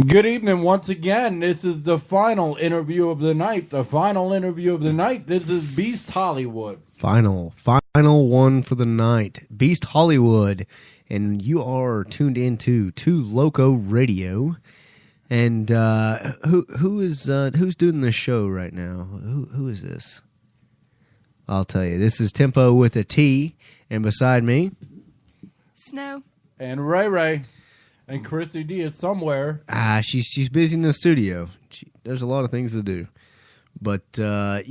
Good evening once again. This is the final interview of the night. This is Beast Hollywood. Final one for the night. Beast Hollywood. And you are tuned into Two Loco Radio. And who's doing the show right now? Who is this? I'll tell you. This is Tempo with a T. And beside me, Snow. And Ray. And Chrissy D is somewhere. She's busy in the studio. There's a lot of things to do. But, and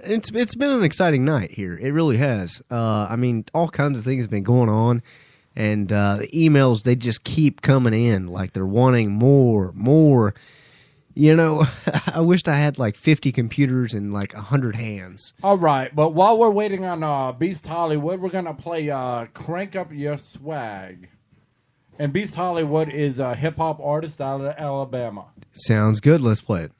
it's been an exciting night here. It really has. I mean, all kinds of things have been going on. And the emails, they just keep coming in. Like, they're wanting more. You know, I wished I had like 50 computers and like 100 hands. All right. But while we're waiting on Beast Hollywood, we're going to play Crank Up Your Swag. And Beast Hollywood is a hip-hop artist out of Alabama. Sounds good. Let's play it.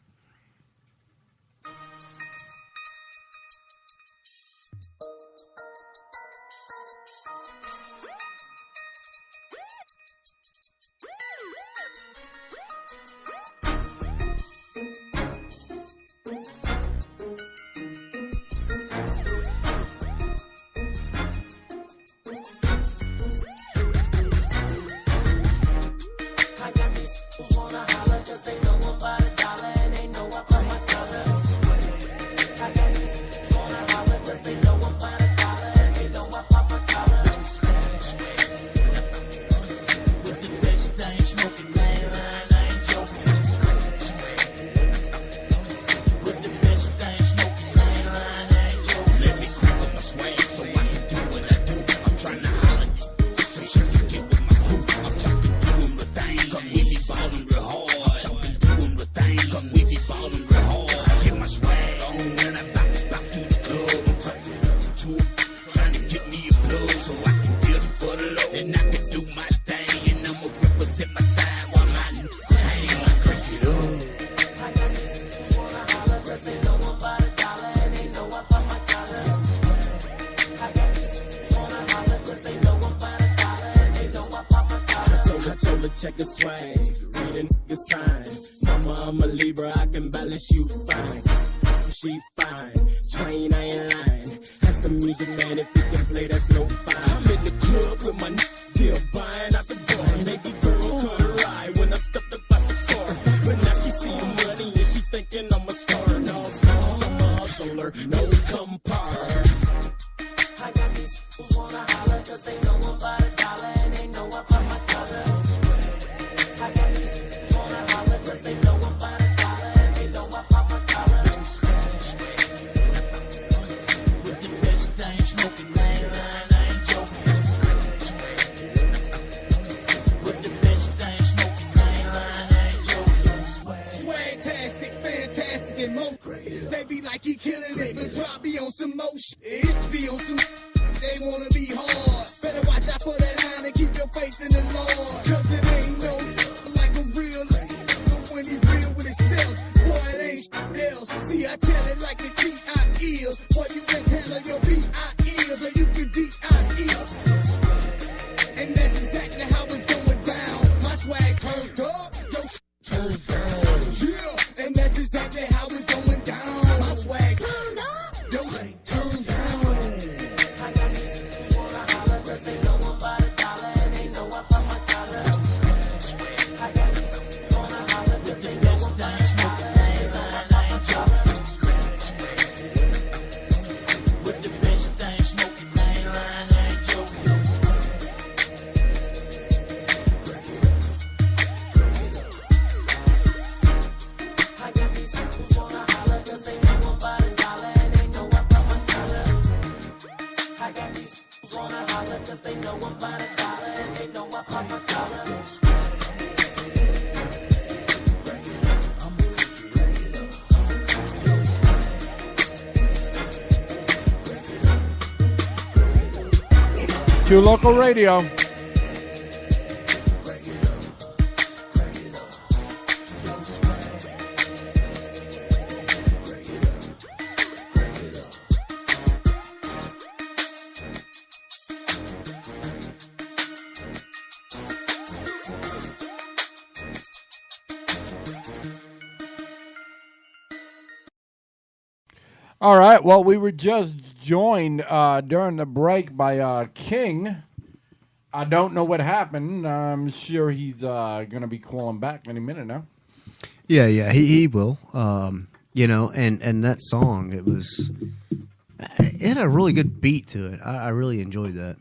Check the swag, read a nigga sign. Mama, I'm a Libra, I can balance you fine. She fine, Twain, I ain't lying. Ask the music man if he can play, that's no fine. I'm in the club with my still buying out the door. Make the girl cut a ride when I stepped up out the store. But now she see the money and she thinking I'm a star. No star, I'm a hustler, no compare. I got these who wanna holler cause they know I'm about a dollar and they know I pop my collar. I got these who wanna holler cause they know I'm about a dollar and they know I pop my collar. With the best thing smoking, I ain't joking. With the best thing smoking, I ain't joking. Swag-tastic, fantastic, and more. They be like he killing it, but drop me on some more shit. Be on some they wanna be hard. Better watch out for that line and keep your faith in the Lord. Cause it ain't no like a real but when he real with himself, boy, it ain't shit else. See, I tell it like the T.I. is. Boy, you best handle your P.I. is, or you can D.I.E. And that's exactly how it's going down. My swag turned up, your turned down. Yeah, and that's exactly how it's going down. My swag turned up, your turned down. They know I'm by the collar and they know I pop my collar. Two Local Radio. All right. Well, we were just joined during the break by King. I don't know what happened. I'm sure he's going to be calling back any minute now. Yeah, he will. You know, and that song, it had a really good beat to it. I really enjoyed that.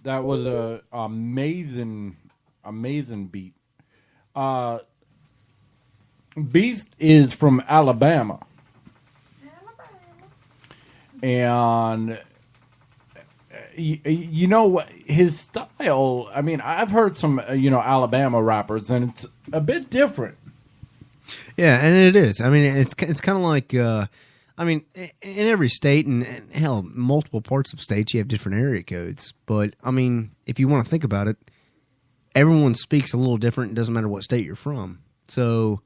That was a amazing beat. Beast is from Alabama. And you know his style, I mean, I've heard some Alabama rappers, and it's a bit different. Yeah, and it is. I mean, it's kind of like I mean, in every state and hell, multiple parts of states, you have different area codes. But I mean, if you want to think about it, everyone speaks a little different. It doesn't matter what state you're from. So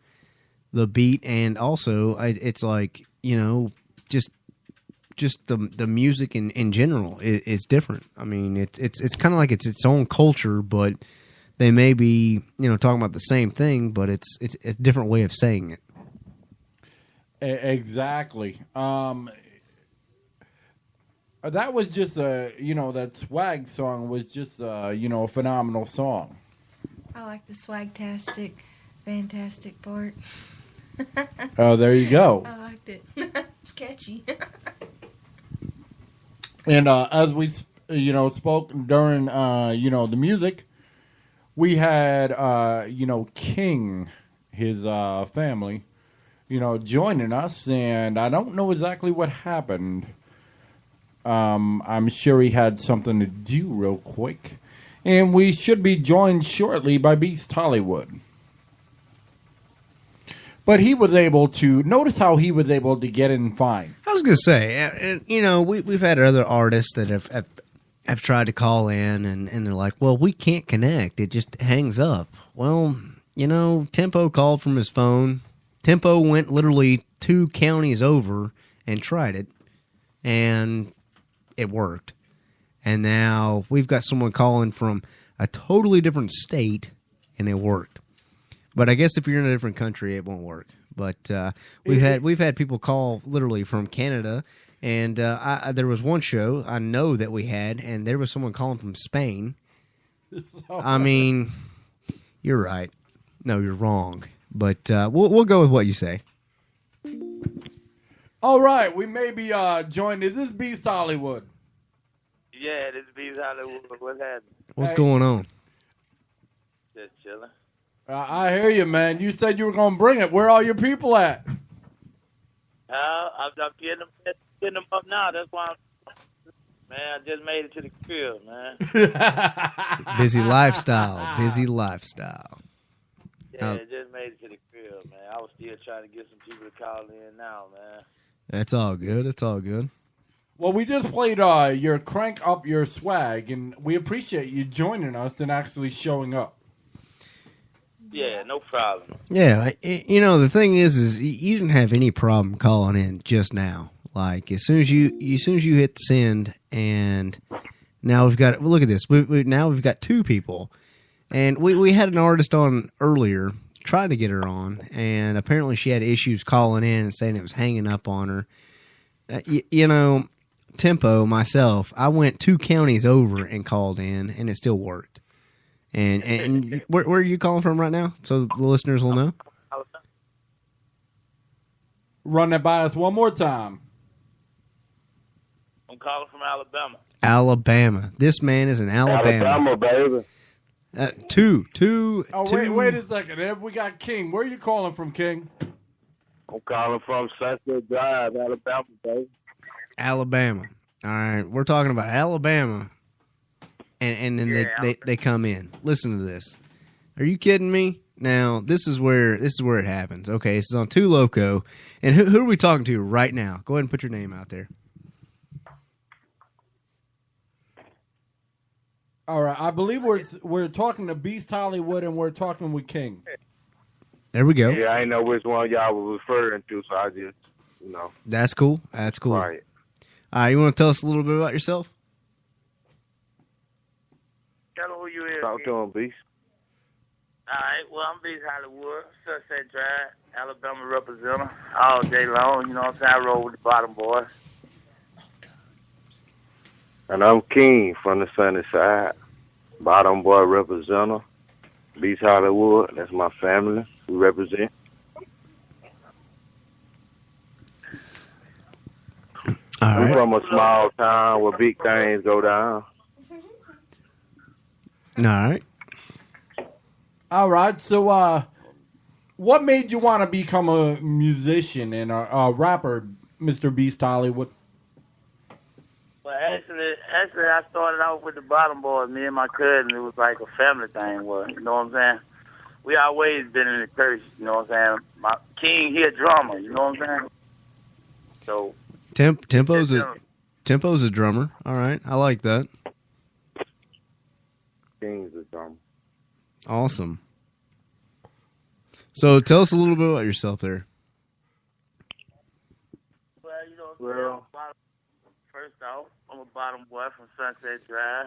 the beat, and also it's like, you know, just the music in general is different. I mean, it's kind of like it's its own culture, but they may be, you know, talking about the same thing, but it's a different way of saying it. Exactly. That was just that swag song was just a phenomenal song. I like the swagtastic, fantastic part. Oh, there you go. I liked it. It's catchy. And as we spoke during the music, we had King, his family, joining us, and I don't know exactly what happened. I'm sure he had something to do real quick, and we should be joined shortly by Beast Hollywood. But he was able to notice how he was able to get in fine. I was gonna say, we've had other artists that have tried to call in, and they're like, well, we can't connect. It just hangs up. Well, Tempo called from his phone. Tempo went literally 2 counties over and tried it, and it worked. And now we've got someone calling from a totally different state, and it worked. But I guess if you're in a different country, it won't work. But we've had people call literally from Canada, and there was one show I know that we had, and there was someone calling from Spain. I mean, you're right. No, you're wrong. But we'll go with what you say. All right, we may be joined. Is this Beast Hollywood? Yeah, this is Beast Hollywood. What's happening? What's going on? Just chilling. I hear you, man. You said you were going to bring it. Where are your people at? I'm getting them up now. That's why man, I just made it to the crib, man. Busy lifestyle. Busy lifestyle. Yeah, just made it to the crib, man. I was still trying to get some people to call in now, man. That's all good. It's all good. Well, we just played your Crank Up Your Swag, and we appreciate you joining us and actually showing up. Yeah, no problem. Yeah, the thing is you didn't have any problem calling in just now. Like as soon as you hit send, and now we've got, look at this. Now we've got 2 people, and we had an artist on earlier, tried to get her on, and apparently she had issues calling in and saying it was hanging up on her. Tempo, myself, I went 2 counties over and called in, and it still worked. And where are you calling from right now, so the listeners will know? Run that by us one more time. I'm calling from Alabama. Alabama. This man is in Alabama. Alabama, baby. Two. Oh, wait a second. We got King. Where are you calling from, King? I'm calling from Sunset Drive, Alabama, baby. Alabama. All right, we're talking about Alabama. And then they come in. Listen to this. Are you kidding me? Now this is where it happens. Okay, this is on Too Loco, and who are we talking to right now? Go ahead and put your name out there. All right, I believe we're talking to Beast Hollywood, and we're talking with King. There we go. Yeah, I didn't know which one y'all were referring to, so I just That's cool. That's cool. Right. All right, you want to tell us a little bit about yourself? Tell him who you is. Talk to him, Beast. right, well, I'm Beast Hollywood, Sunset Drive, Alabama representative, all day long. You know what I'm saying? I roll with the bottom boys. And I'm King from the sunny side. Bottom boy representative. Beast Hollywood, that's my family. We represent. All I'm right. from a small town where big things go down. All right. All right. So, what made you want to become a musician and a rapper, Mr. Beast Hollywood? Well, actually, I started off with the bottom boys. Me and my cousin, it was like a family thing. Well, you know what I'm saying? We always been in the church. You know what I'm saying? My King, he a drummer. You know what I'm saying? So Tempo's a drummer. All right. I like that. King's a drummer. Awesome. So tell us a little bit about yourself there. Well, you know what I'm saying? First off, I'm a bottom boy from Sunset Drive,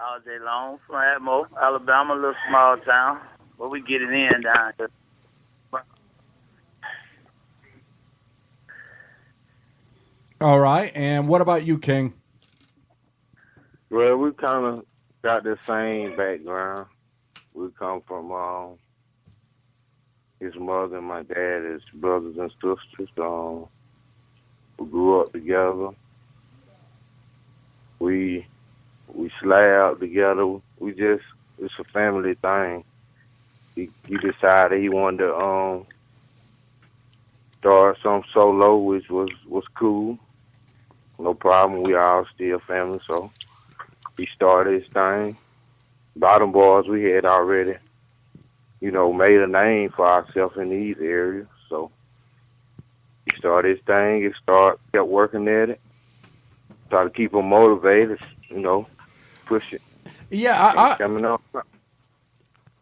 all day long. From Atmo, Alabama, a little small town, but we get it in down here. All right. And what about you, King? Well, we kind of got the same background. We come from his mother and my dad, his brothers and sisters. We grew up together. We slabbed together. It's a family thing. He decided he wanted to start some solo, which was cool. No problem. We all still family, so he started his thing. Bottom boys, we had already, made a name for ourselves in these areas. So he started his thing. Kept working at it. Try to keep him motivated, push it. Yeah, Coming up.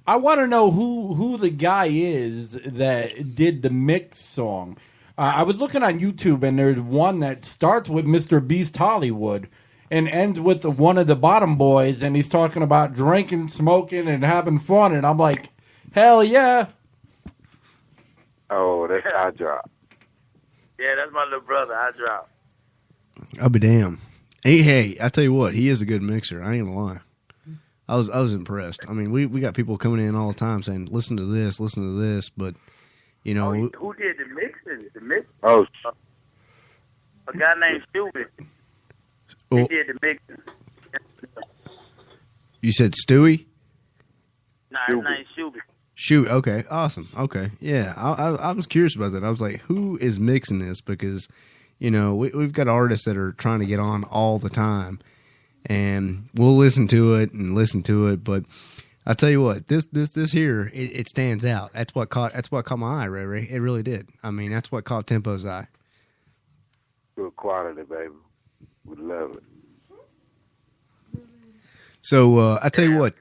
I want to know who the guy is that did the mix song. I was looking on YouTube, and there's one that starts with Mr. Beast Hollywood and ends with one of the bottom boys, and he's talking about drinking, smoking, and having fun, and I'm like, hell yeah. Oh, that's I drop. Yeah, that's my little brother, I drop. I'll be damned. Hey, I tell you what, he is a good mixer. I ain't gonna lie. I was impressed. I mean, we got people coming in all the time saying, listen to this, but who did the mixing? The mix? Oh, a guy named Stewie. Oh. He did the mixing. You said Stewie? Nah, his name's Stewie. Shoot, okay, awesome, okay, yeah. I was curious about that. I was like, who is mixing this? Because we've got artists that are trying to get on all the time, and we'll listen to it, but I tell you what, this here, it stands out. That's what caught my eye, Ray. It really did. I mean, that's what caught Tempo's eye. good quality, baby. We love it. So I tell you what,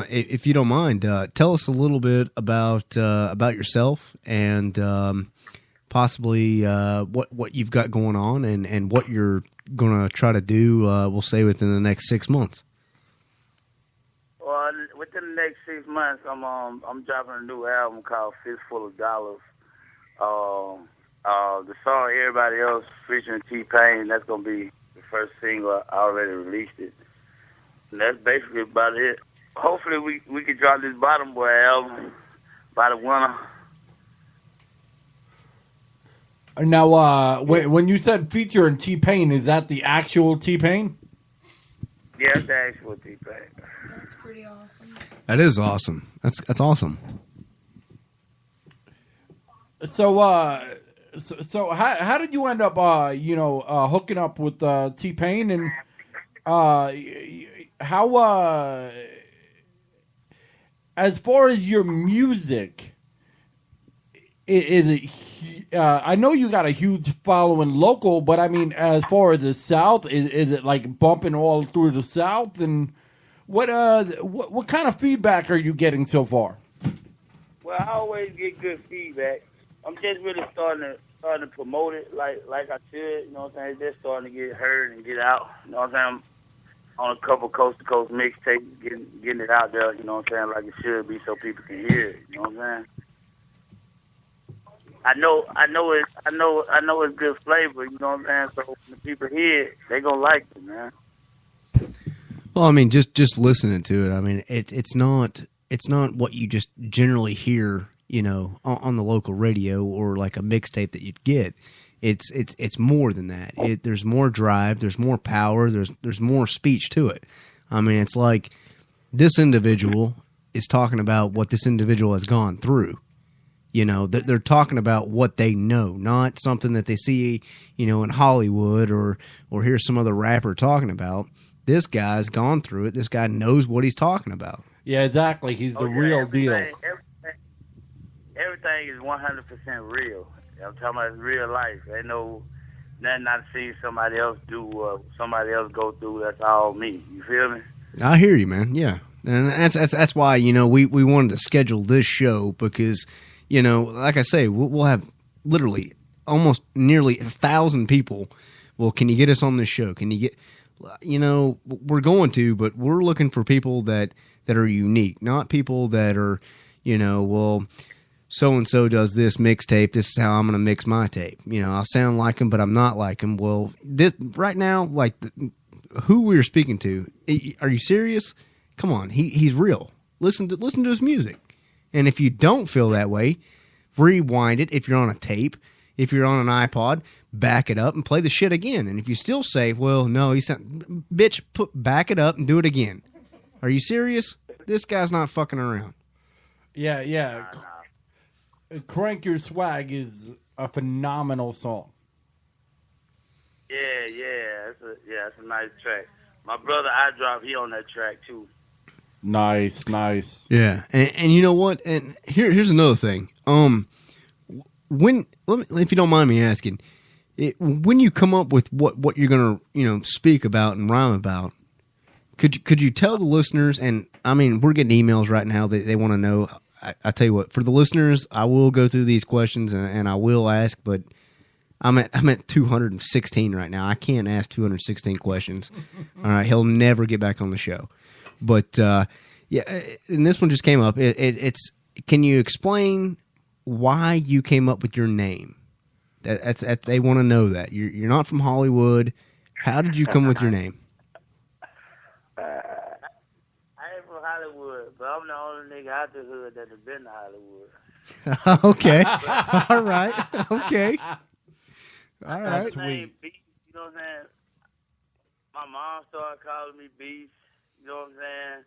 if you don't mind, tell us a little bit about yourself and possibly what you've got going on and what you're going to try to do. We'll say within the next 6 months. Well, within the next 6 months, I'm dropping a new album called Fistful of Dollars. The song Everybody Else featuring T-Pain, that's gonna be the first single. I already released it. And that's basically about it. Hopefully we can drop this Bottom Boy album by the winter. Now, when you said featuring T-Pain, is that the actual T-Pain? Yeah, it's the actual T-Pain. That's pretty awesome. That is awesome. That's awesome. So how did you end up hooking up with T-Pain, and how as far as your music, is it I know you got a huge following local, but I mean as far as the South, is it like bumping all through the South, and what kind of feedback are you getting so far? Well, I always get good feedback. I'm just really starting to promote it like I should. You know what I'm saying? It's just starting to get heard and get out. You know what I'm saying? on a couple coast to coast mixtapes, getting it out there. You know what I'm saying? Like it should be, so people can hear it. You know what I'm saying? I know it's good flavor. You know what I'm saying? So when the people hear it, they gonna like it, man. Well, I mean, just listening to it. I mean, it's not what you just generally hear, you know, on the local radio or like a mixtape that you'd get. It's more than that. There's more drive. There's more power. There's more speech to it. I mean, it's like this individual is talking about what this individual has gone through. You know, they're talking about what they know, not something that they see, you know, in Hollywood or hear some other rapper talking about. This guy's gone through it. This guy knows what he's talking about. Yeah, exactly. He's the real deal. Everything is 100% real. I'm talking about real life. Ain't no nothing I see somebody else do, somebody else go through. That's all me. You feel me? I hear you, man. Yeah, and that's why, you know, we wanted to schedule this show because, you know, like I say, we'll have literally almost nearly 1,000 people. Well, can you get us on this show? Can you get, you know, we're going to, but we're looking for people that are unique, not people that are, you know, well, so-and-so does this mixtape, this is how I'm going to mix my tape. You know, I'll sound like him, but I'm not like him. Well, this right now, like who we're speaking to, are you serious? Come on, he's real. Listen to his music. And if you don't feel that way, rewind it. If you're on a tape, if you're on an iPod, back it up and play the shit again. And if you still say, well, no, bitch, back it up and do it again. Are you serious? This guy's not fucking around. Yeah. Crank Your Swag is a phenomenal song. Yeah, it's a nice track. My brother iDrop, he on that track too. Nice. Yeah, and you know what? And here's another thing. If you don't mind me asking, when you come up with what you're gonna, you know, speak about and rhyme about, could you tell the listeners? And I mean, we're getting emails right now that they want to know. I tell you what, for the listeners, I will go through these questions and I will ask, but I'm at 216 right now. I can't ask 216 questions. All right, he'll never get back on the show. But yeah, and this one just came up. It's can you explain why you came up with your name? That's they want to know that you're not from Hollywood. How did you come with your name? I ain't from Hollywood, but I'm the only nigga out the hood that has been to Hollywood. Okay, all right, okay, all right. That's sweet. Beast, you know what I'm saying? My mom started calling me Beast. You know what I'm saying?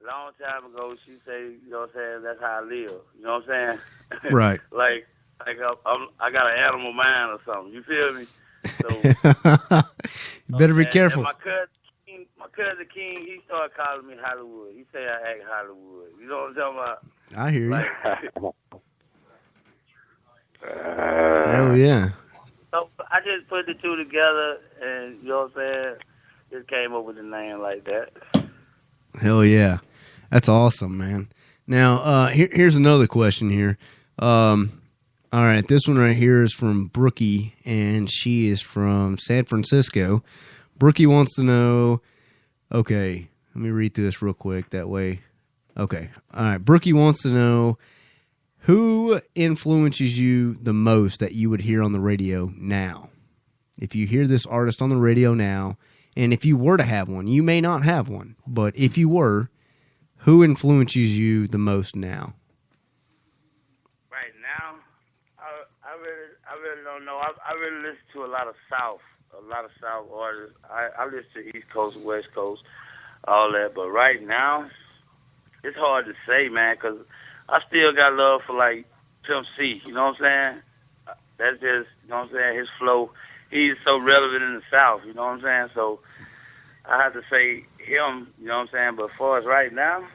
Long time ago, she say, you know what I'm saying, that's how I live. You know what I'm saying? Right. like I got an animal mind or something. You feel me? So, you better be careful. And my cousin King, he started calling me Hollywood. He say I act Hollywood. You know what I'm talking about? I hear you. Like, Hell yeah. So I just put the two together, and you know what I'm saying? Just came up with a name like that. Hell yeah. That's awesome, man. Now, here's another question here. All right, this one right here is from Brookie, and she is from San Francisco. Brookie wants to know, okay, let me read through this real quick, that way. Okay, all right, Brookie wants to know, who influences you the most that you would hear on the radio now? If you hear this artist on the radio now, and if you were to have one, you may not have one, but if you were, who influences you the most now? Right now, I really don't know. I really listen to a lot of South artists. I listen to East Coast, West Coast, all that. But right now, it's hard to say, man, because I still got love for, like, Pimp C. You know what I'm saying? That's just, you know what I'm saying, his flow. He's so relevant in the South, you know what I'm saying? So I have to say him, you know what I'm saying? But as far as right now,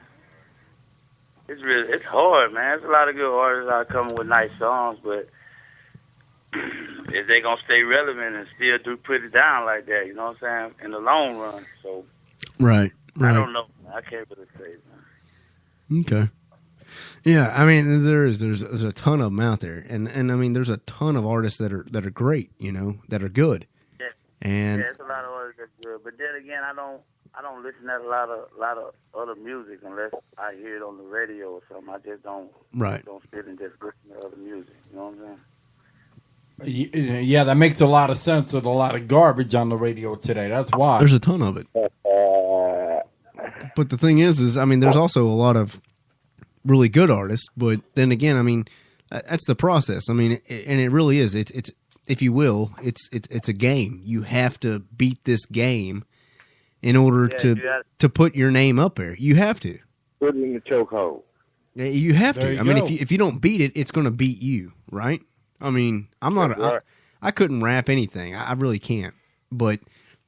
it's hard, man. There's a lot of good artists out coming with nice songs, but if they gonna stay relevant and still do put it down like that, you know what I'm saying? In the long run. So Right. I don't know. I can't really say, man. Okay. Yeah, I mean, there's a ton of them out there, and I mean, there's a ton of artists that are great, you know, that are good. Yeah. And there's a lot of artists that's good, but then again, I don't I don't listen to a lot of other music unless I hear it on the radio or something. I just don't sit and just listen to other music. You know what I'm saying? Yeah, that makes a lot of sense with a lot of garbage on the radio today. That's why. There's a ton of it. But the thing is I mean, there's also a lot of really good artists. But then again, I mean, that's the process. I mean, and it really is. It's if you will, it's a game. You have to beat this game in order to put your name up there. You have to put it in the chokehold. You have There to. you I mean, go. if you don't beat it, it's going to beat you, right? I mean, I'm not. Right. I couldn't rap anything. I really can't. But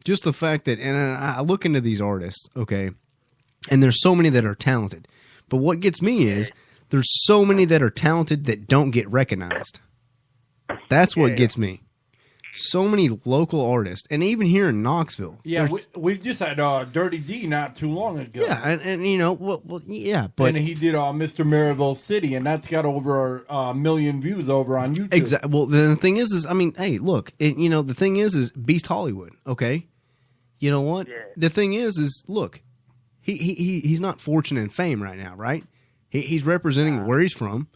just the fact that, and I look into these artists, okay, and there's so many that are talented. But what gets me is there's so many that are talented that don't get recognized. That's what gets me. So many local artists, and even here in Knoxville. Yeah, we just had Dirty D not too long ago. Yeah, and you know, well, yeah, but and he did Mr. Maryville City, and that's got over a million views over on YouTube. exactly. Well, the thing is, I mean, hey, look, you know, the thing is Beast Hollywood. Okay, you know what? Yeah. The thing is, look, he's not fortune and fame right now, right? He's representing where he's from,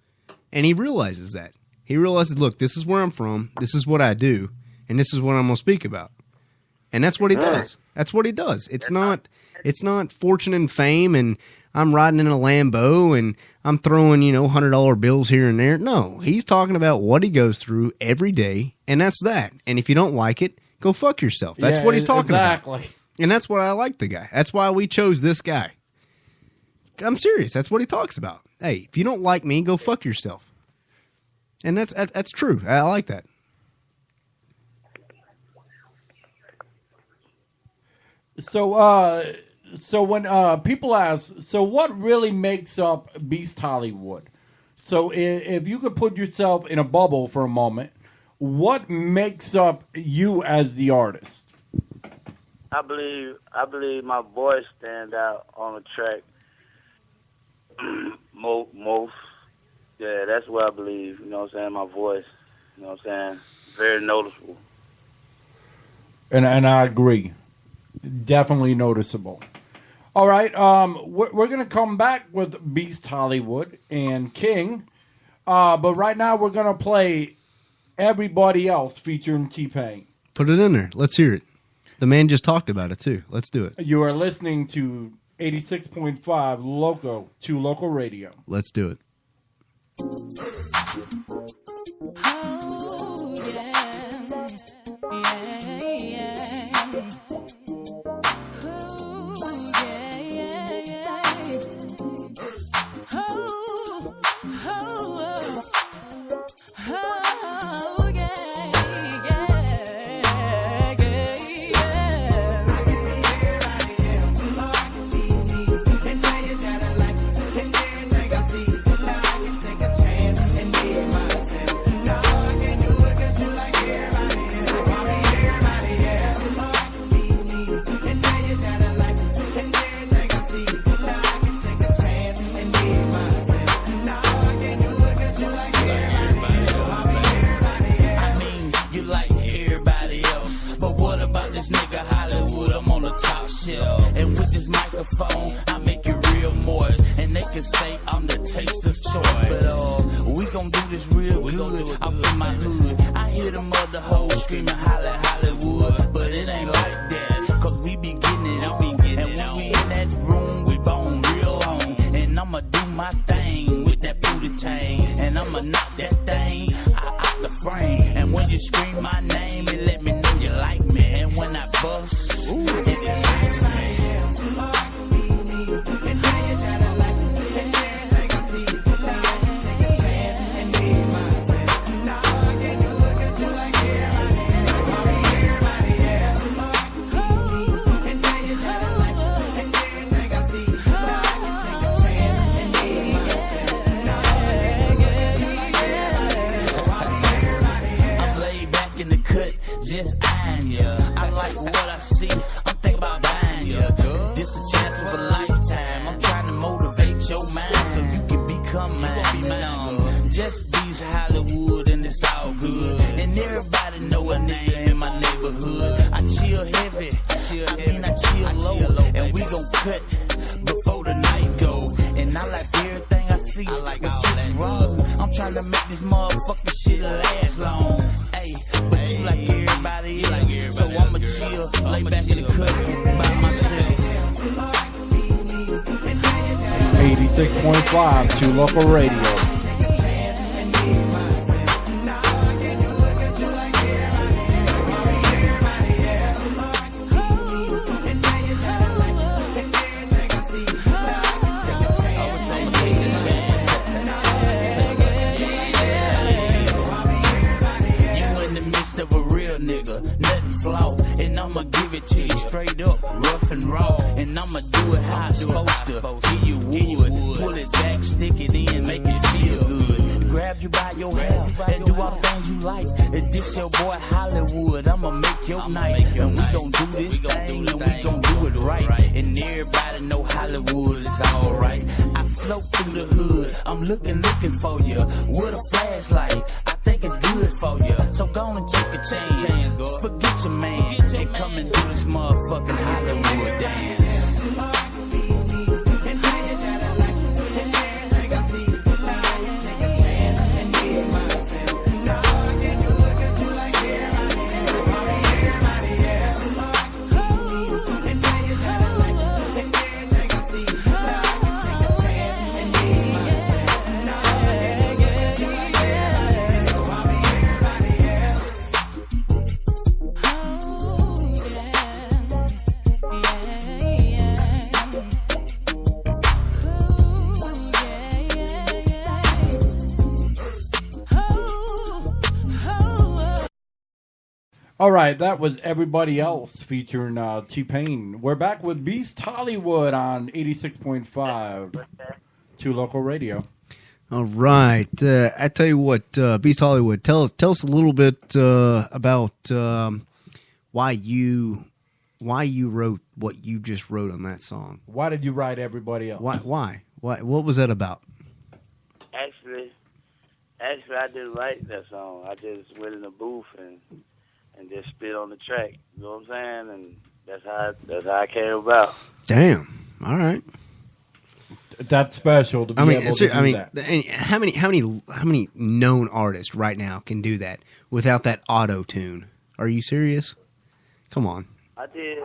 and he realizes that. He realizes, look, this is where I'm from. This is what I do. And this is what I'm going to speak about. And that's what he does. That's what he does. It's not fortune and fame and I'm riding in a Lambo and I'm throwing, you know, $100 bills here and there. No, he's talking about what he goes through every day, and that's that. And if you don't like it, go fuck yourself. That's what he's talking about. And that's why I like the guy. That's why we chose this guy. I'm serious. That's what he talks about. Hey, if you don't like me, go fuck yourself. And that's true. I like that. So when people ask, so what really makes up Beast Hollywood? So if you could put yourself in a bubble for a moment, what makes up you as the artist? I believe my voice stand out on the track most. Yeah, that's what I believe. You know what I'm saying? My voice. You know what I'm saying? Very noticeable. And I agree. Definitely noticeable. All right, we're going to come back with Beast Hollywood and King, but right now we're going to play Everybody Else featuring T-Pain. Put it in there. Let's hear it. The man just talked about it, too. Let's do it. You are listening to 86.5 Local Radio. Let's do it. Oh, yeah. microphone, I make it real moist. And they can say I'm the taster's choice. But we gon' do this real good. I'm from my hood. I hear them other hoes screaming Hollywood. But it ain't like that, cause we be getting it on. And when we in that room, we bone real on. And I'ma do my thing with that booty tang. And I'ma knock that thing out the frame. And when you scream my name, it let me know you like me. And when I bust, it excites me. Just eyeing ya. I like what I see. I'm thinking about buying ya. This a chance of a lifetime. I'm trying to motivate your mind so you can become mine. Just Beast Hollywood and it's all good. And everybody know a nigga in my neighborhood. I chill heavy chill heavy, I chill low, and we gon' cut before the night go. And I like everything I see, when shit's wrong. I'm trying to make this motherfucking shit last long. Ay, but you like everybody else, so I'ma chill, lay back in the cut by myself. 86.5 to local radio. Nigga, nothing flaw, and I'ma give it to you straight up, rough and raw, and I'ma do it how I'm supposed to. Give you wood, pull it back, stick it in, make it feel good. Grab you by your hair and do all the things you like. And this your boy Hollywood, I'ma make your night, and we gon' do this thing, and we gon' do it right. And everybody know Hollywood is alright. I float through the hood, I'm looking for you with a flashlight. Think it's good for you, so go and take a chance. Forget your man and come and do this motherfucking Hollywood dance. All right, that was Everybody Else featuring T-Pain. We're back with Beast Hollywood on 86.5 to local radio. All right. I tell you what, Beast Hollywood, tell us a little bit about why you wrote what you just wrote on that song. Why did you write Everybody Else? Why? What was that about? Actually, I didn't write that song. I just went in the booth and just spit on the track. You know what I'm saying? And that's how it came about. Damn. All right. That's special to be able to do that. How many known artists right now can do that without that auto tune? Are you serious? Come on. I did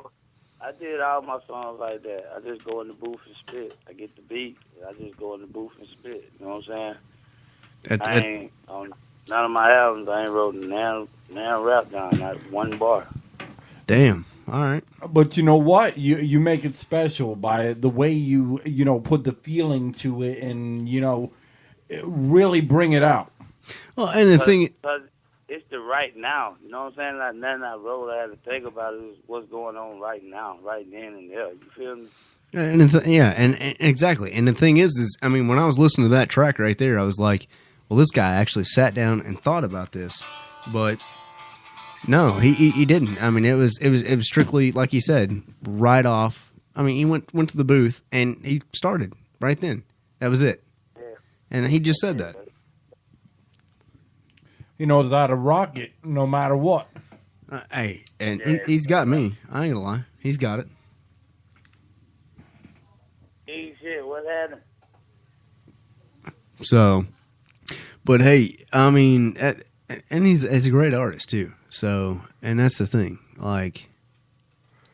all my songs like that. I just go in the booth and spit. I get the beat. I just go in the booth and spit. You know what I'm saying? I ain't on none of my albums. I ain't wrote now rap down, not one bar. Damn. All right. But you know what? You make it special by the way you put the feeling to it and really bring it out. Well, and the thing, because it's the right now. You know what I'm saying? Like nothing I wrote, I had to think about it. What's going on right now, right then and there. You feel me? And exactly. And the thing is I mean, when I was listening to that track right there, I was like, well, this guy actually sat down and thought about this, but no, he didn't. I mean, it was strictly like he said, right off. I mean, he went to the booth and he started right then. That was it. Yeah. And he just said that. He knows how to rock it no matter what. Hey, and he's got me. I ain't gonna lie, he's got it. Hey, shit, what happened? So, but hey, I mean, and he's a great artist too. So, and that's the thing. Like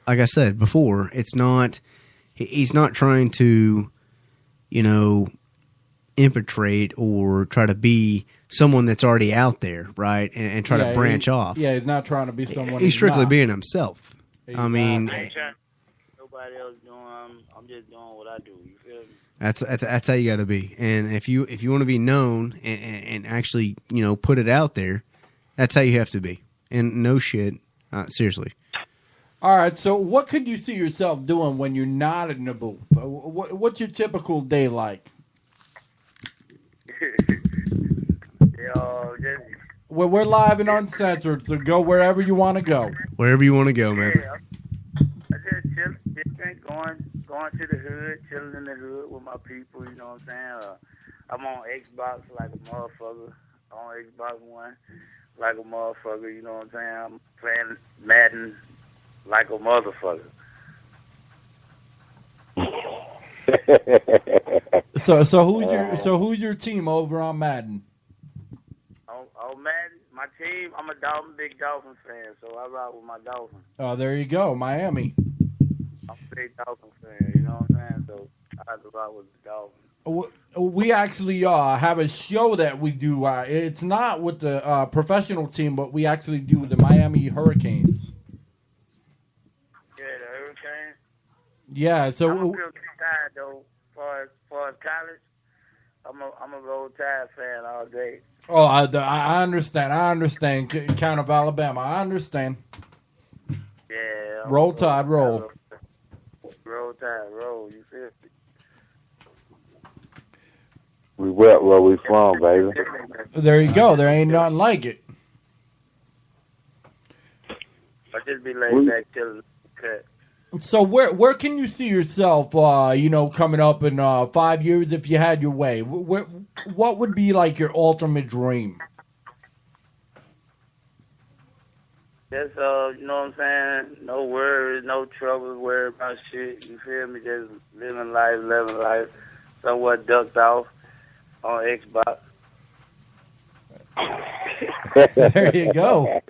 I said before, it's not. He's not trying to, infiltrate or try to be someone that's already out there, right? And try to branch off. Yeah, he's not trying to be someone. He's strictly being himself. Exactly. I mean, nobody else doing. I'm just doing what I do. You feel me? That's how you got to be. And if you want to be known and actually put it out there, that's how you have to be. And no shit, seriously. All right. So, what could you see yourself doing when you're not in the booth? What's your typical day like? Well, we're live and uncensored, so go wherever you want to go. Wherever you want to go, man. Yeah, I just chilling, going to the hood, chilling in the hood with my people. You know what I'm saying? I'm on Xbox like a motherfucker. On Xbox One like a motherfucker. You know what I'm saying? I'm playing Madden like a motherfucker. So who's your team over on Madden? Oh man, my team. I'm a big Dolphin fan, so I rock with my Dolphins. Oh, there you go, Miami. I'm a big Dolphin fan. You know what I'm saying? So I have to rock with the Dolphins. We actually have a show that we do. It's not with the professional team, but we actually do the Miami Hurricanes. Yeah, the Hurricanes. Yeah, so I'm a real Tide though. Far as college, I'm a Roll Tide fan all day. Oh, I understand. Count of Alabama. I understand. Yeah. Roll Tide, roll. Roll Tide, roll. You feel me? We rep where we from, baby. There you go. There ain't nothing like it. I just be laid back till the cut. So where can you see yourself, coming up in 5 years if you had your way? What would be like your ultimate dream? Just, you know what I'm saying? No worries, no troubles, worry about shit. You feel me? Just living life, somewhat ducked off on Xbox. There you go.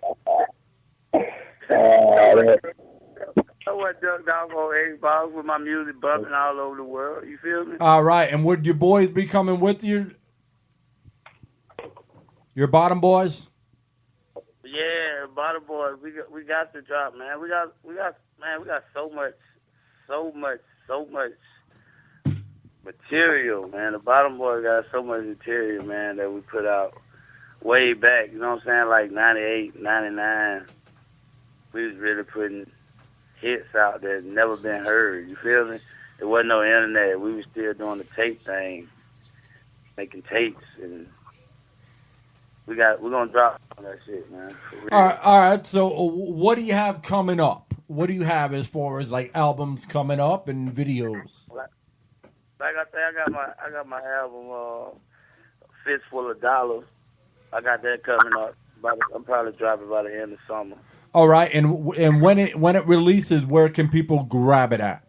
Somewhat ducked off on Xbox with my music bumping all over the world. You feel me? All right, and would your boys be coming with you? Your bottom boys? Yeah, bottom boys. We got to drop, man. We got so much material, man. The bottom boys got so much material, man, that we put out way back. You know what I'm saying? Like 98, 99. We was really putting hits out that never been heard. You feel me? There wasn't no internet. We was still doing the tape thing, making tapes, and we're gonna drop all that shit, man. All right. So what do you have coming up? What do you have as far as like albums coming up and videos? Like I say, I got my album, Fistful of Dollars. I got that coming up. I'm probably dropping by the end of summer. All right, and when it releases, where can people grab it at?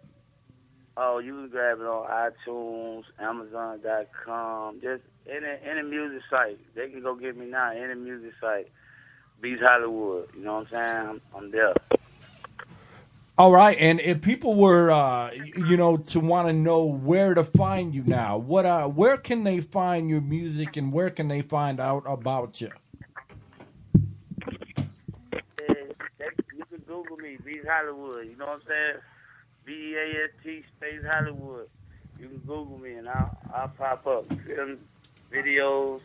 Oh, you can grab it on iTunes, Amazon.com, just any music site. They can go get me now. Any music site, Beats Hollywood. You know what I'm saying? I'm there. All right, and if people were, to want to know where to find you now, where can they find your music and where can they find out about you? You can Google me, Beats Hollywood. You know what I'm saying? BEAST space Hollywood. You can Google me and I'll pop up. Film videos.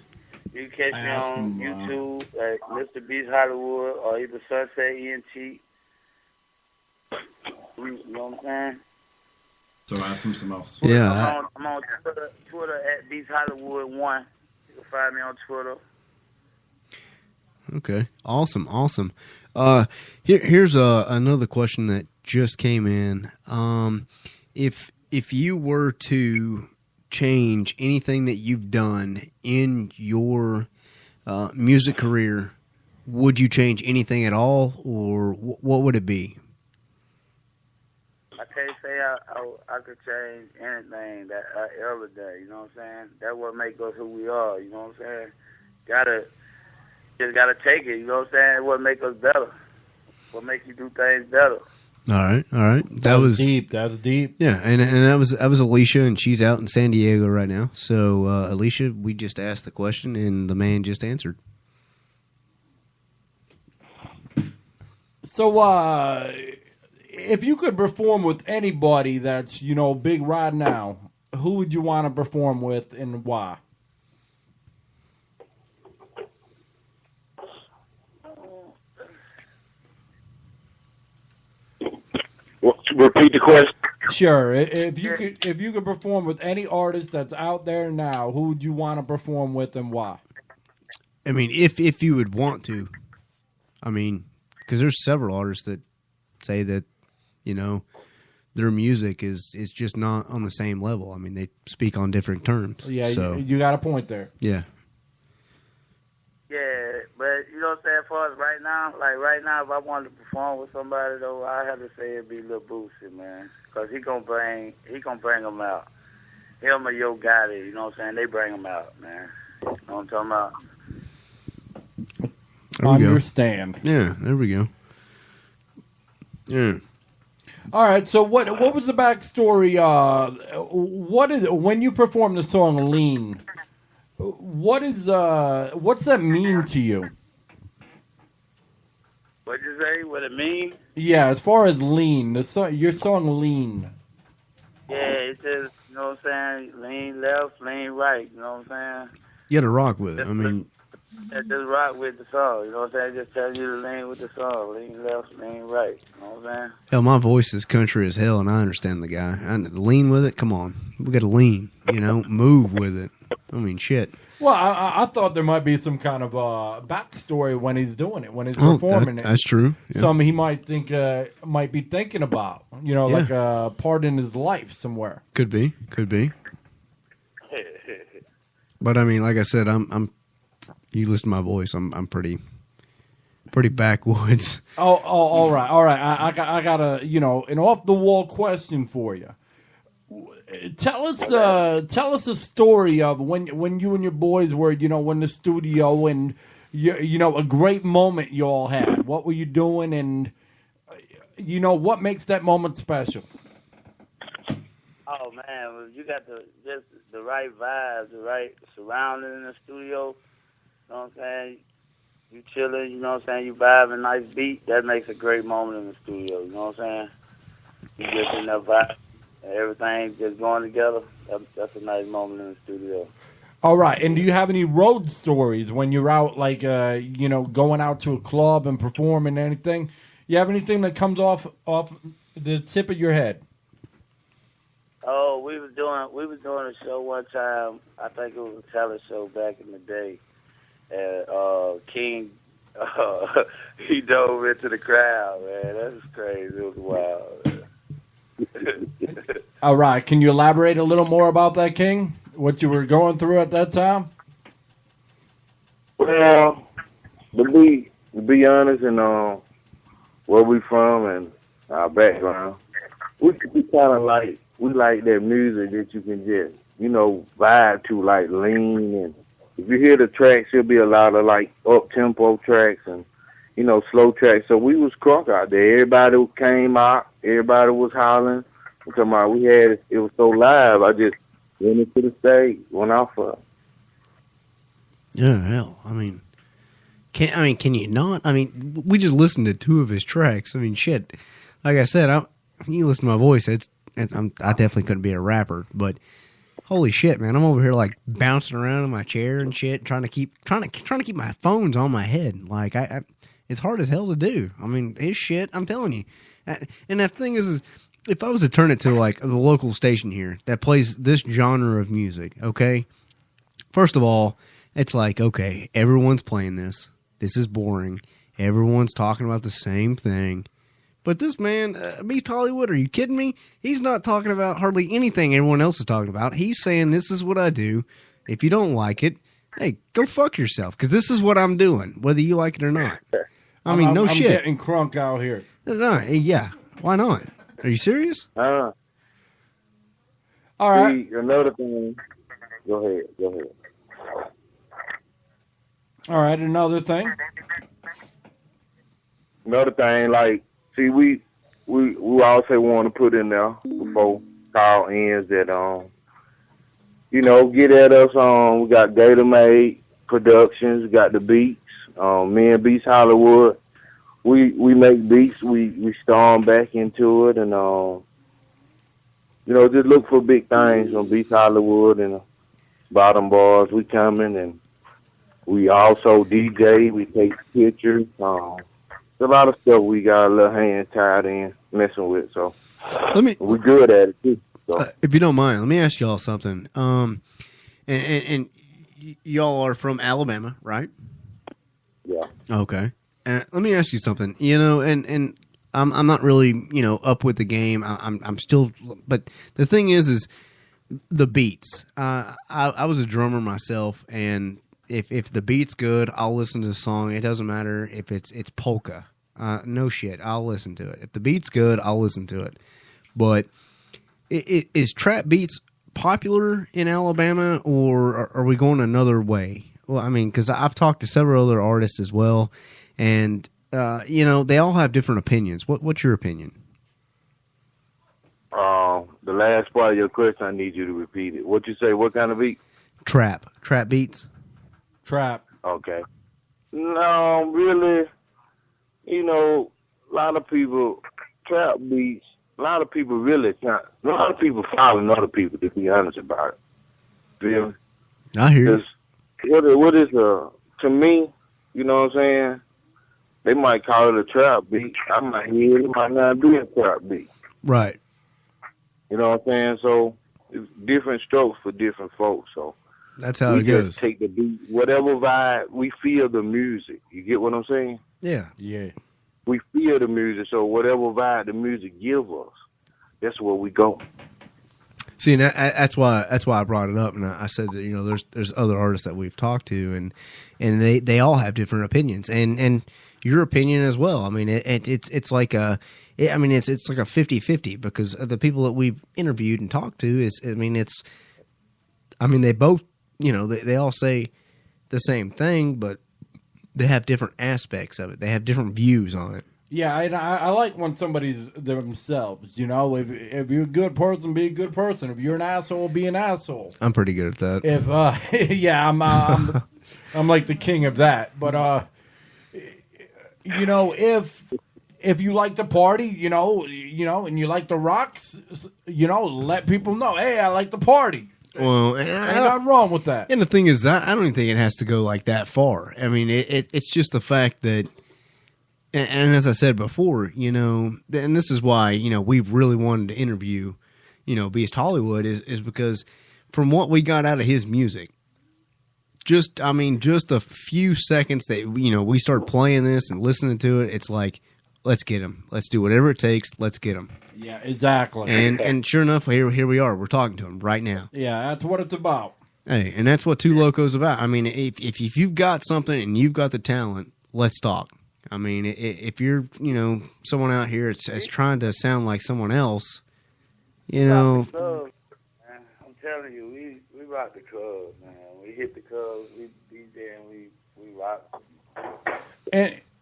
You can catch me on YouTube at Mr. Beats Hollywood or either Sunset ENT. You know what I'm saying? So ask him some else. Yeah. I'm on Twitter at Beats Hollywood 1. You can find me on Twitter. Okay. Awesome. Here's another question that just came in. If you were to change anything that you've done in your music career, would you change anything at all, or what would it be? I can't say I could change anything that I ever done. You know what I'm saying? That's what makes us who we are. You know what I'm saying? Just gotta take it. You know what I'm saying? What makes us better? What makes you do things better? All right. That was deep. That's deep. Yeah, and that was Alicia, and she's out in San Diego right now. So Alicia, we just asked the question, and the man just answered. So, if you could perform with anybody that's big right now, who would you want to perform with, and why? Repeat the question. Sure. If you could perform with any artist that's out there now, who would you want to perform with and why? I mean, if you would want to. I mean, because there's several artists that say that, their music is just not on the same level. I mean, they speak on different terms. Yeah, so. you got a point there. Yeah. Yeah, But you know what I'm saying? For us right now, like right now, if I wanted to perform with somebody though, I have to say it'd be Lil Boosie, man, cause he gonna bring them out. Him or Yo Gotti, you know what I'm saying? They bring them out, man. You know what I'm talking about? Understand. Yeah, there we go. Yeah. All right. So what was the backstory? What is when you perform the song "Lean"? What's that mean to you? What'd you say? What it mean? Yeah, as far as "Lean," your song "Lean." Yeah, it just, you know what I'm saying? Lean left, lean right, you know what I'm saying? You got to rock with it. I mean, Yeah, just rock with the song, you know what I'm saying? Just tell you to lean with the song, lean left, lean right, you know what I'm saying? hell, my voice is country as hell, and I understand the guy. Lean with it. Come on, we got to lean. Move with it. I mean, shit. Well, I thought there might be some kind of backstory when he's doing it, when he's performing it. That's true. Yeah. Something he might be thinking about. Like a part in his life somewhere. Could be. But I mean, like I said, I'm. You listen to my voice. I'm pretty backwoods. Oh, all right. I got a an off the wall question for you. Tell us a story of when you and your boys were in the studio and a great moment you all had. What were you doing, and what makes that moment special? Oh, man, well, you got just the right vibes, the right surrounding in the studio. You know what I'm saying? You chilling, you know what I'm saying? You vibing, nice beat. That makes a great moment in the studio, you know what I'm saying? You just in that vibe, and everything just going together. That's a nice moment in the studio. All right, and do you have any road stories when you're out, like, going out to a club and performing anything? You have anything that comes off the tip of your head? Oh, we was doing a show one time. I think it was a talent show back in the day. And King, he dove into the crowd, man. That was crazy. It was wild, man. All right. Can you elaborate a little more about that, King? What you were going through at that time? Well, to be honest, and where we from and our background, we kind of like that music that you can just vibe to, like lean. And if you hear the tracks, there'll be a lot of like up tempo tracks and slow tracks. So we was crunk out there. Everybody came out. Everybody was hollering. I'm talking about it was so live. I just went into the stage, went out for it. Yeah, hell. I mean, can you not? I mean, we just listened to 2 of his tracks. I mean, shit. Like I said, you listen to my voice. I definitely couldn't be a rapper, but holy shit, man! I'm over here like bouncing around in my chair and shit, trying to keep my phones on my head. Like it's hard as hell to do. I mean, his shit. I'm telling you. And the thing is if I was to turn it to like the local station here that plays this genre of music, okay. First of all, it's like, okay, everyone's playing this. This is boring. Everyone's talking about the same thing. But this man, Beast Hollywood, are you kidding me? He's not talking about hardly anything everyone else is talking about. He's saying, this is what I do. If you don't like it, hey, go fuck yourself, because this is what I'm doing, whether you like it or not. I mean, no shit. I'm getting crunk out here. No, yeah, why not? Are you serious? All right. See, another thing. Go ahead. All right, another thing. Another thing, like, see, we also want to put in there before call ends that get at us on. We got Gator Made Productions, we got the beats. Me and Beast Hollywood, we make beats. We storm back into it, and just look for big things from Beast Hollywood and Bottom Bars. We coming, and we also DJ. We take pictures. A lot of stuff we got a little hand tied in messing with, so we're good at it too. So. If you don't mind, let me ask y'all something. And y'all are from Alabama, right? Yeah. Okay. Let me ask you something. And I'm not really up with the game. I'm still, but the thing is the beats. I was a drummer myself, and if the beat's good, I'll listen to the song. It doesn't matter if it's polka. No shit, I'll listen to it. If the beat's good, I'll listen to it. But is trap beats popular in Alabama, or are we going another way? Well, I mean, because I've talked to several other artists as well, and they all have different opinions. What's your opinion? The last part of your question, I need you to repeat it. What you say? What kind of beat? Trap beats. Trap. Okay. No, really. A lot of people trap beats. A lot of people really not. A lot of people following other people. To be honest about it, feel me? I hear you. What is to me? You know what I'm saying? They might call it a trap beat. I might hear it. It might not be a trap beat. Right. You know what I'm saying? So it's different strokes for different folks. So that's how it goes. Take the beat, whatever vibe we feel the music. You get what I'm saying? Yeah. Yeah. We feel the music, so whatever vibe the music give us, that's where we go. See, and that's why I brought it up, and I said that there's other artists that we've talked to, and they all have different opinions, and your opinion as well. I mean, it's like a. It's like a 50-50 because the people that we've interviewed and talked to they both, they all say the same thing, but they have different aspects of it. They have different views on it. Yeah, and I like when somebody's themselves, If you're a good person, be a good person. If you're an asshole, be an asshole. I'm pretty good at that. If, I'm like the king of that. But, if you like to party, and you like the rocks, let people know, hey, I like to party. Well, ain't nothing wrong with that. And the thing is, I don't even think it has to go like that far. I mean, it's just the fact that, and as I said before, and this is why, we really wanted to interview, Beast Hollywood is because from what we got out of his music, just a few seconds that, we started playing this and listening to it, it's like, let's get him. Let's do whatever it takes. Let's get him. Yeah, exactly. And sure enough, here we are. We're talking to him right now. Yeah, that's what it's about. Hey, and that's what Two Locos about. I mean, if you've got something and you've got the talent, let's talk. I mean, if you're someone out here that's trying to sound like someone else, I'm telling you, we rock the club, man. We hit the club, we DJ, and we rock.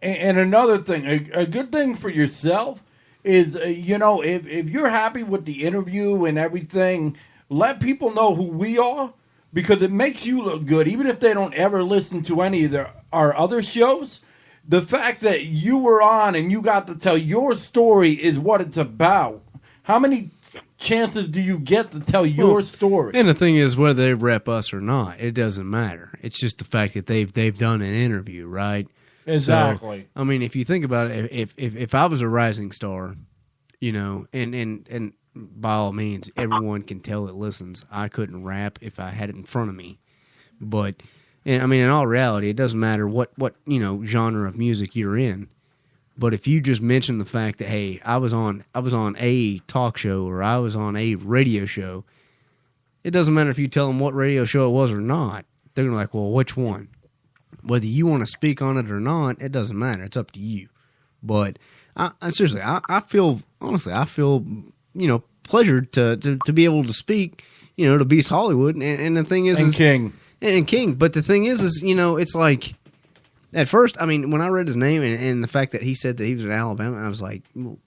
And another thing, a good thing for yourself is, if you're happy with the interview and everything, let people know who we are because it makes you look good. Even if they don't ever listen to any of our other shows, the fact that you were on and you got to tell your story is what it's about. How many chances do you get to tell your story? And the thing is, whether they rep us or not, it doesn't matter. It's just the fact that they've done an interview, right? Exactly. So, I mean, if you think about it, if I was a rising star, and by all means, everyone can tell that listens. I couldn't rap if I had it in front of me, but in all reality, it doesn't matter what genre of music you're in. But if you just mention the fact that, hey, I was on a talk show or I was on a radio show, it doesn't matter if you tell them what radio show it was or not. They're gonna be like, well, which one? Whether you want to speak on it or not, it doesn't matter. It's up to you. But seriously, I feel pleasured to be able to speak, to Beast Hollywood. And the thing is, King. And King. But the thing is, it's like, at first, when I read his name and the fact that he said that he was in Alabama, I was like, well,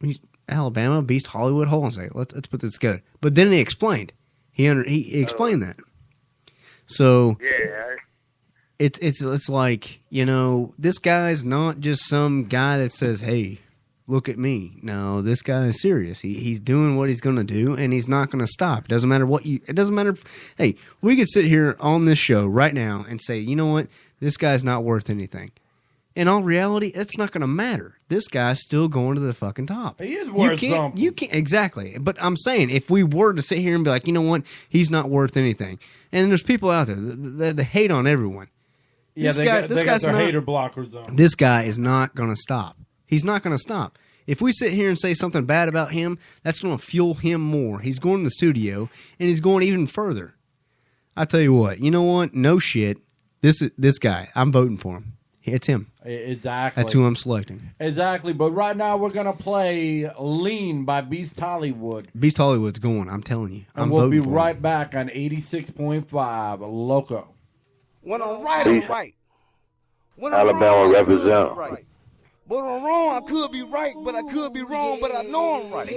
he's Alabama, Beast Hollywood. Hold on a second. Let's put this together. But then he explained. He explained that. So yeah. It's like, this guy's not just some guy that says, hey, look at me. No, this guy is serious. He's doing what he's going to do, and he's not going to stop. It doesn't matter hey, we could sit here on this show right now and say, you know what, this guy's not worth anything. In all reality, it's not going to matter. This guy's still going to the fucking top. He is worth something. You can't, exactly. But I'm saying, if we were to sit here and be like, you know what, he's not worth anything. And there's people out there that hate on everyone. Yeah, they got their hater blockers on. This guy is not going to stop. He's not going to stop. If we sit here and say something bad about him, that's going to fuel him more. He's going to the studio, and he's going even further. I tell you what. You know what? No shit. This guy. I'm voting for him. It's him. Exactly. That's who I'm selecting. Exactly. But right now we're gonna play "Lean" by Beast Hollywood. Beast Hollywood's going. I'm telling you. And we'll be right back on 86.5 Loco. When I'm right, I'm right. When I'm Alabama wrong, I could be represent. right. But when I'm wrong, I could be right, but I could be wrong, but I know I'm right.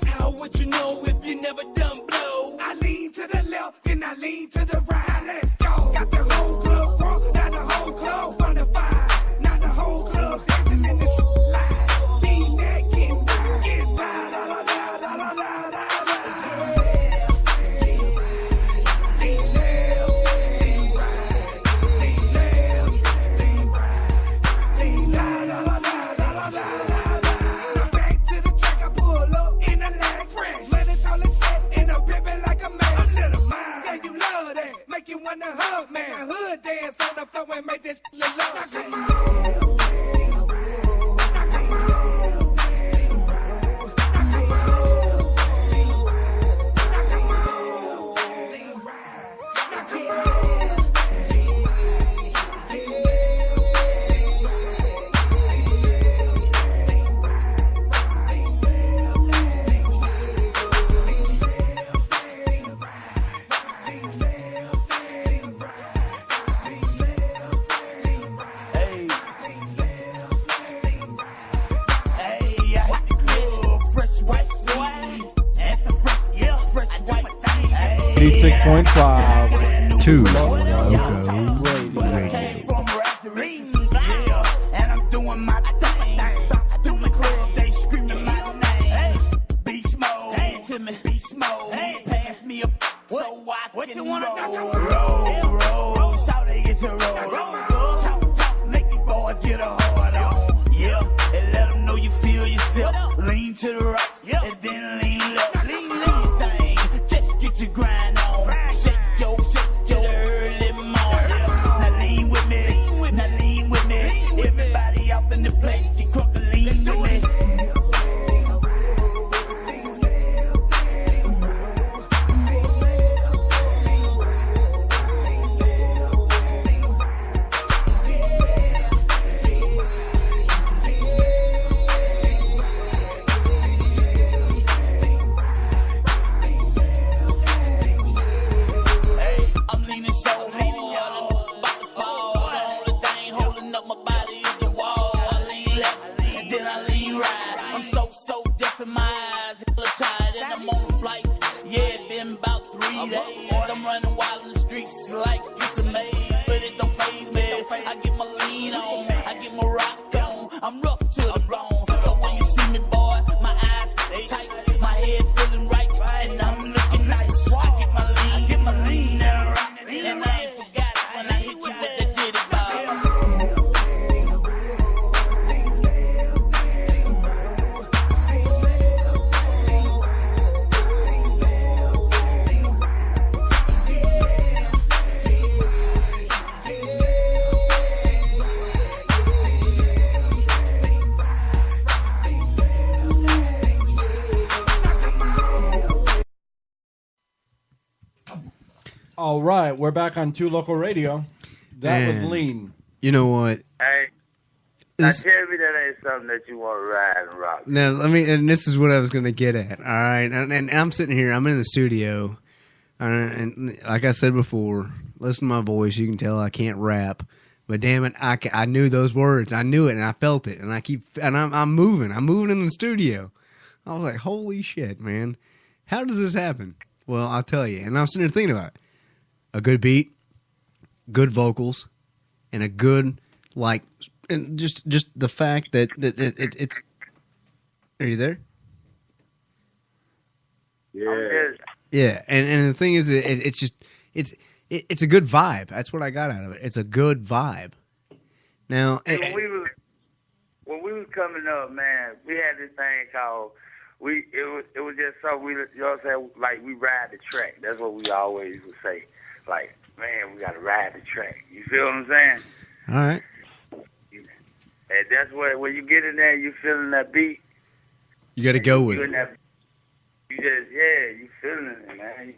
How would you know if you never done blow? I lean to the left, then I lean to the right. Let's go. Got the whole club drunk, now the whole club on the fire. Now the whole club dancing in the light. Lean that, get by, la la la la la la la. Lean left, lean right, lean left, lean right, lean la la la la la la la. You wanna hug, man? Hood dance on the floor and make this look love. Two. And I'm doing my thing. Do my club, they screaming my name. Beast mode, to me, beast mode. Pass me a so I can roll. Shout they get your roll. Talk, make these boys get a hard on. Yeah, and let them know you feel yourself. Lean to the right, and then lean left. Lean thing, just get your grind on. Shake your early morning. Now lean with me. Everybody up in the place, you crunk and lean with me. I'm running wild in the streets like it's a maze, but it don't faze me. I get my lean on, I get my rock on. I'm rough to the bone, so when you see me, boy, my eyes they tight, my head feeling right, and I'm looking nice. I get my lean now, and I ain't forgot when I hit you with that ditty All right, we're back on 2 Local Radio. That was Lean. You know what? Hey, now tell me that ain't something that you want to ride and rock. Now, and this is what I was going to get at, all right? And I'm sitting here, I'm in the studio, and like I said before, listen to my voice, you can tell I can't rap, but damn it, I knew those words, I knew it, and I felt it, and I'm moving in the studio. I was like, holy shit, man, how does this happen? Well, I'll tell you, and I'm sitting here thinking about it. A good beat, good vocals, and a good, like, and just the fact that it's. Are you there? Yeah. Yeah, and the thing is, it's just it's a good vibe. That's what I got out of it. It's a good vibe. Now, When we was coming up, man, we had this thing called it was just something we, you know what I'm saying, like we ride the track. That's what we always would say. Like, man, we gotta ride the track. You feel what I'm saying? All right. And that's what when you get in there, you feeling that beat. You got to go with it. You feeling it, man.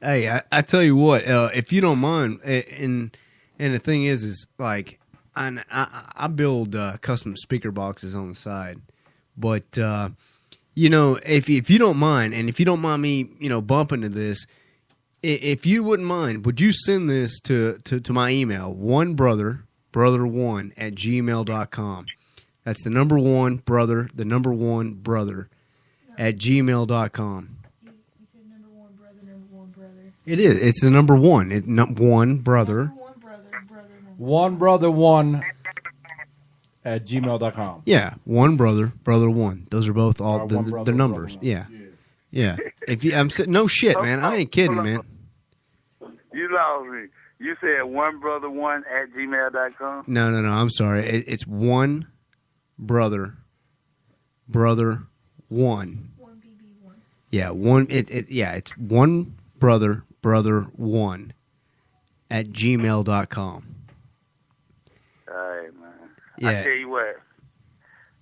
Hey, I tell you what, if you don't mind, and the thing is like, I build custom speaker boxes on the side, but if you don't mind, and if you don't mind me, bumping to this, if you wouldn't mind, would you send this to my email, onebrother1@gmail.com. That's the number one brother, the number one brother @gmail.com. You said number one brother. It is. It's the number one. One brother. One brother one @gmail.com. Yeah, one brother one. Those are both all the numbers. Brother Yeah. If you, no shit, man. I ain't kidding, man. You lost me. You said onebrother1@gmail.com. No. I'm sorry. It's one brother one. Yeah, one. It's one brother one @gmail.com. All right, man. Yeah. I tell you what.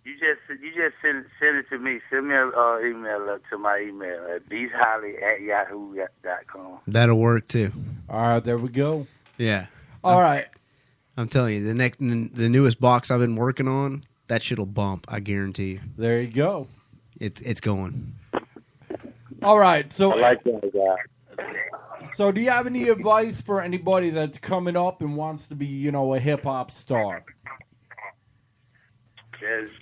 You just send it to me. Send me an email to my email at beastholly@yahoo.com. That'll work too. All right, there we go. Yeah. All right. I'm telling you, the newest box I've been working on, that shit'll bump. I guarantee you. There you go. It's going. All right. So I like that guy. So do you have any advice for anybody that's coming up and wants to be, a hip hop star? Just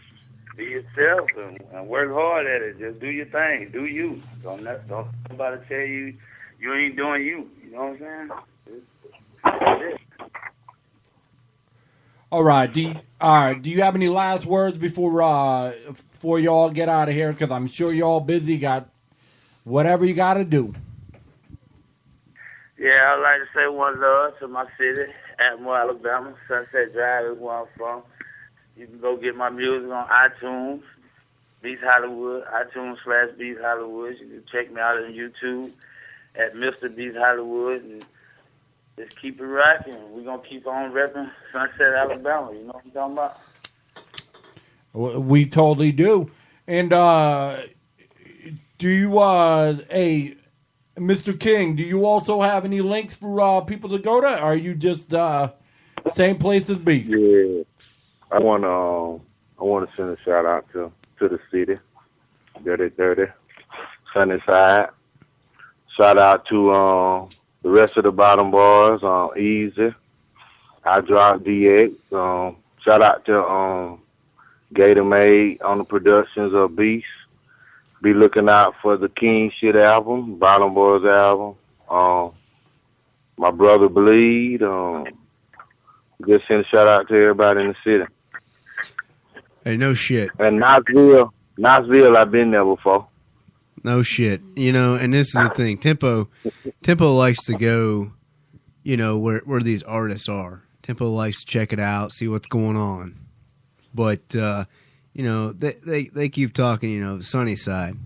be yourself and work hard at it. Just do your thing. Do you. Don't nobody tell you you ain't doing you. You know what I'm saying? That's it. All right. Do you have any last words before y'all get out of here? Because I'm sure y'all busy. Got whatever you got to do. Yeah, I'd like to say one love to my city, Atmore, Alabama. Sunset Drive is where I'm from. You can go get my music on iTunes, Beast Hollywood, iTunes/Beast Hollywood. You can check me out on YouTube at Mr. Beast Hollywood. And just keep it rocking. We're going to keep on repping Sunset, Alabama. You know what I'm talking about? We totally do. And do you, Mr. King, do you also have any links for people to go to? Or are you just same place as Beast? Yeah, I want to send a shout out to the city, Dirty, Sunnyside. Shout out to the rest of the Bottom Boys, Easy, I Drop DX. Shout out to Gator Made on the productions of Beast. Be looking out for the King Shit album, Bottom Boys album. My brother Bleed. Just send a shout out to everybody in the city. Hey, no shit. And Knoxville, I've been there before. No shit. And this is the thing. Tempo likes to go, where these artists are. Tempo likes to check it out, see what's going on. But they keep talking, Sunnyside.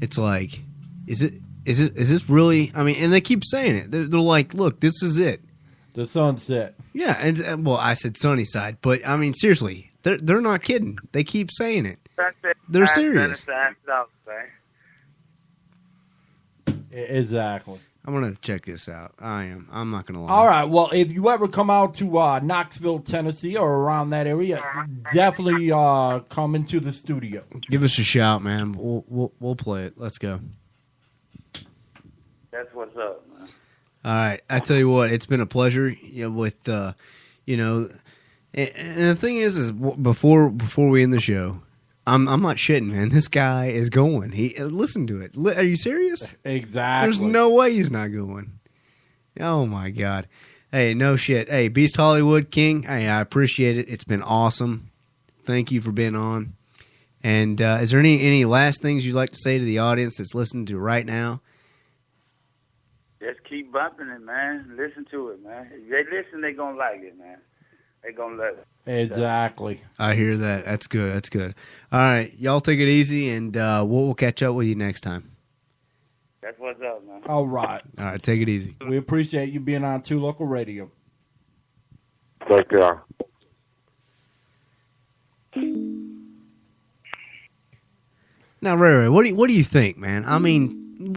It's like, is this really? I mean, and they keep saying it. They're like, look, this is it. The sunset. Yeah, and well, I said Sunnyside, but I mean, seriously, they're not kidding. They keep saying it. They're serious. Exactly. I'm gonna check this out. I am. I'm not gonna lie. All right. Well, if you ever come out to Knoxville, Tennessee, or around that area, definitely come into the studio. Give us a shout, man. We'll play it. Let's go. That's what's up, man. All right. I tell you what, it's been a pleasure. With and the thing is before we end the show, I'm not shitting, man. This guy is going. Listen to it. Are you serious? Exactly. There's no way he's not going. Oh my God. Hey, no shit. Hey, Beast Hollywood King. Hey, I appreciate it. It's been awesome. Thank you for being on. And is there any last things you'd like to say to the audience that's listening to right now? Just keep bumping it, man. Listen to it, man. If they listen, they gonna like it, man. They gonna love it. Exactly. I hear that. That's good. That's good. All right, y'all take it easy, and we'll catch up with you next time. That's what's up, man. All right. All right, take it easy. We appreciate you being on 2 Local Radio. Take care. Now, Ray, what do you think, man? I mean,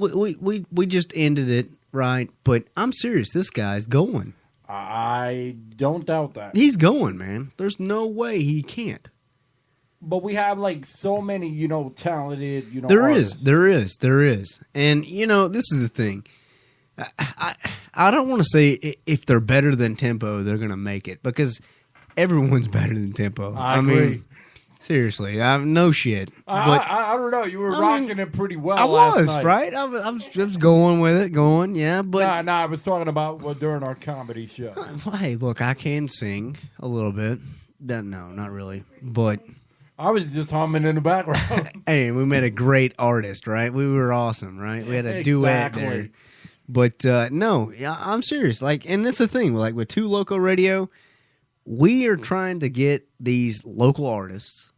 we just ended it, right? But I'm serious. This guy's going. I don't doubt that. He's going, man. There's no way he can't. But we have like so many, talented, There artists. is. And this is the thing. I don't want to say if they're better than Tempo, they're going to make it, because everyone's better than Tempo. I agree. Mean, seriously, no shit. I don't know. You were rocking it pretty well. I last was, night. right? I was going with it, yeah. But I was talking about during our comedy show. Well, hey, look, I can sing a little bit. No, not really. But I was just humming in the background. hey, we met a great artist, right? We were awesome, right? We had a duet there. But no, I'm serious. Like, and that's the thing. Like with 2 Local Radio, we are trying to get these local artists,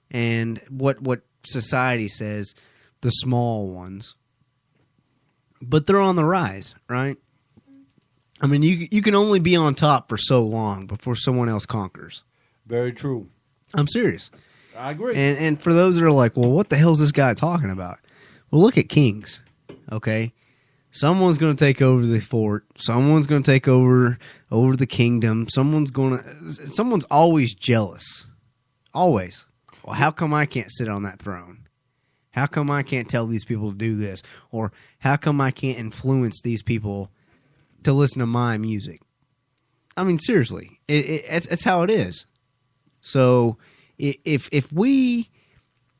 and what society says, the small ones. But they're on the rise, right? I mean, you can only be on top for so long before someone else conquers. Very true. I'm serious. I agree. And for those that are like, well, what the hell is this guy talking about? Well, look at Kings, okay? Someone's going to take over the fort. Someone's going to take over the kingdom. Someone's always jealous. Always. Well, how come I can't sit on that throne? How come I can't tell these people to do this? Or how come I can't influence these people to listen to my music? I mean, seriously, it's how it is. So if we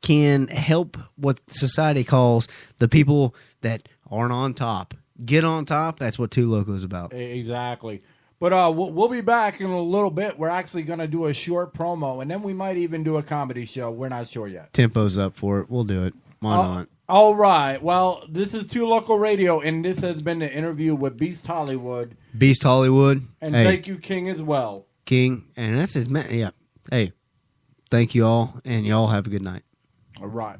can help what society calls the people that aren't on top get on top, that's what 2 Local is about. Exactly. But we'll be back in a little bit. We're actually going to do a short promo, and then we might even do a comedy show. We're not sure yet. Tempo's up for it. We'll do it. Why not? All right. Well, this is 2 Local Radio, and this has been the interview with Beast Hollywood. Beast Hollywood. And thank you, King, as well. King, and that's his man. Yeah. Hey, thank you all, and y'all have a good night. All right.